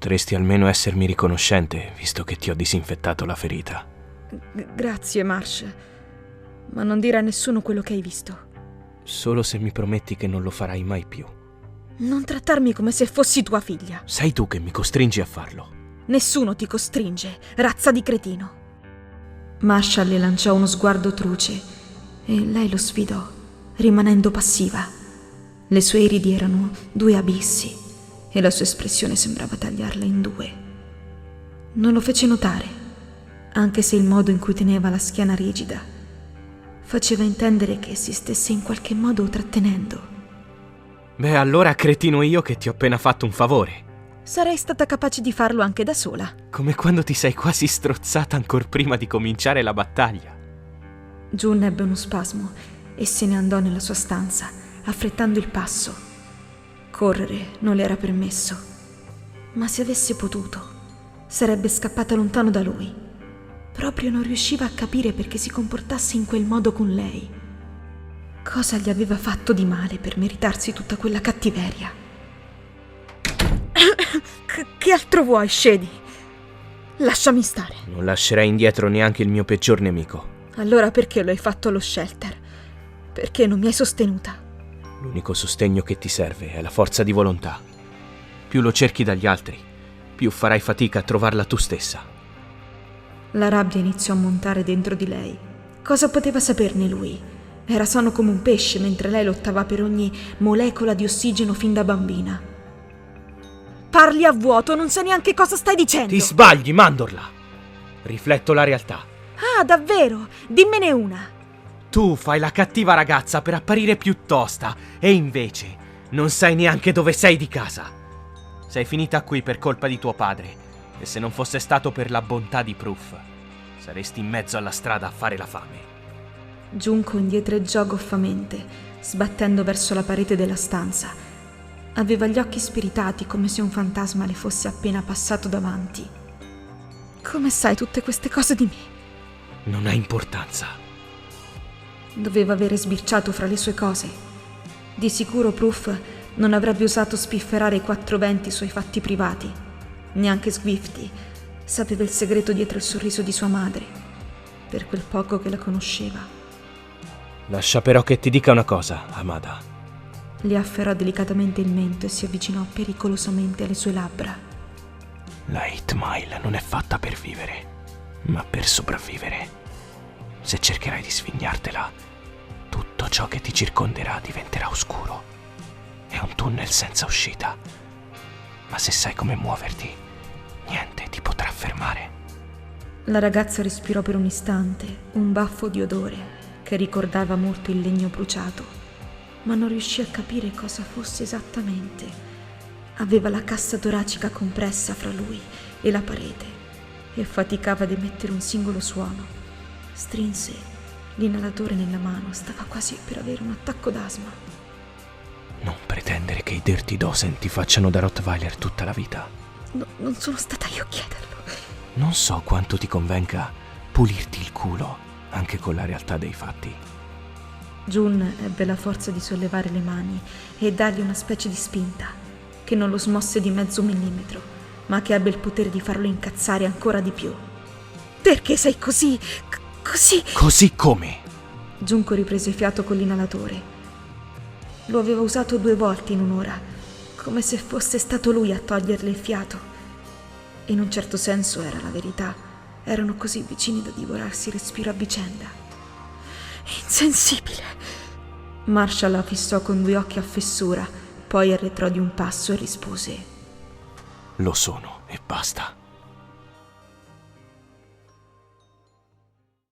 Potresti almeno essermi riconoscente, visto che ti ho disinfettato la ferita. Grazie, Marsh. Ma non dire a nessuno quello che hai visto. Solo se mi prometti che non lo farai mai più. Non trattarmi come se fossi tua figlia. Sei tu che mi costringi a farlo. Nessuno ti costringe, razza di cretino. Marshall le lanciò uno sguardo truce e lei lo sfidò, rimanendo passiva. Le sue iridi erano due abissi e la sua espressione sembrava tagliarla in due. Non lo fece notare, anche se il modo in cui teneva la schiena rigida faceva intendere che si stesse in qualche modo trattenendo. Beh, allora cretino io che ti ho appena fatto un favore. Sarei stata capace di farlo anche da sola. Come quando ti sei quasi strozzata ancor prima di cominciare la battaglia. June ebbe uno spasmo e se ne andò nella sua stanza, affrettando il passo. Correre non le era permesso, ma se avesse potuto, sarebbe scappata lontano da lui. Proprio non riusciva a capire perché si comportasse in quel modo con lei. Cosa gli aveva fatto di male per meritarsi tutta quella cattiveria? Che altro vuoi, Shady? Lasciami stare. Non lascerei indietro neanche il mio peggior nemico. Allora perché lo hai fatto allo shelter? Perché non mi hai sostenuta? L'unico sostegno che ti serve è la forza di volontà. Più lo cerchi dagli altri, più farai fatica a trovarla tu stessa. La rabbia iniziò a montare dentro di lei. Cosa poteva saperne lui? Era sano come un pesce mentre lei lottava per ogni molecola di ossigeno fin da bambina. Parli a vuoto, non sai neanche cosa stai dicendo. Ti sbagli, mandorla! Rifletto la realtà. Ah, davvero? Dimmene una. Tu fai la cattiva ragazza per apparire più tosta e invece non sai neanche dove sei di casa. Sei finita qui per colpa di tuo padre e se non fosse stato per la bontà di Proof, saresti in mezzo alla strada a fare la fame. Giunco indietreggiò goffamente, sbattendo verso la parete della stanza. Aveva gli occhi spiritati come se un fantasma le fosse appena passato davanti. Come sai tutte queste cose di me? Non ha importanza. Doveva avere sbirciato fra le sue cose. Di sicuro Proof non avrebbe osato spifferare i 420 suoi fatti privati. Neanche Swifty sapeva il segreto dietro il sorriso di sua madre, per quel poco che la conosceva. Lascia però che ti dica una cosa, Amada. Le afferrò delicatamente il mento e si avvicinò pericolosamente alle sue labbra. La 8 Mile non è fatta per vivere, ma per sopravvivere. Se cercherai di svignartela, tutto ciò che ti circonderà diventerà oscuro. È un tunnel senza uscita. Ma se sai come muoverti, niente ti potrà fermare. La ragazza respirò per un istante un baffo di odore che ricordava molto il legno bruciato, ma non riuscì a capire cosa fosse esattamente. Aveva la cassa toracica compressa fra lui e la parete e faticava ad emettere un singolo suono. Strinse l'inalatore nella mano, stava quasi per avere un attacco d'asma. Non pretendere che i Dirty Dozen ti facciano da Rottweiler tutta la vita. Non sono stata io a chiederlo. Non so quanto ti convenga pulirti il culo, anche con la realtà dei fatti. June ebbe la forza di sollevare le mani e dargli una specie di spinta, che non lo smosse di mezzo millimetro, ma che ebbe il potere di farlo incazzare ancora di più. Perché sei così... così... Così come? Giunco riprese fiato con l'inalatore. Lo aveva usato 2 volte in un'ora, come se fosse stato lui a toglierle il fiato. In un certo senso era la verità. Erano così vicini da divorarsi il respiro a vicenda. Insensibile! Marshall la fissò con 2 occhi a fessura, poi arretrò di un passo e rispose: Lo sono e basta.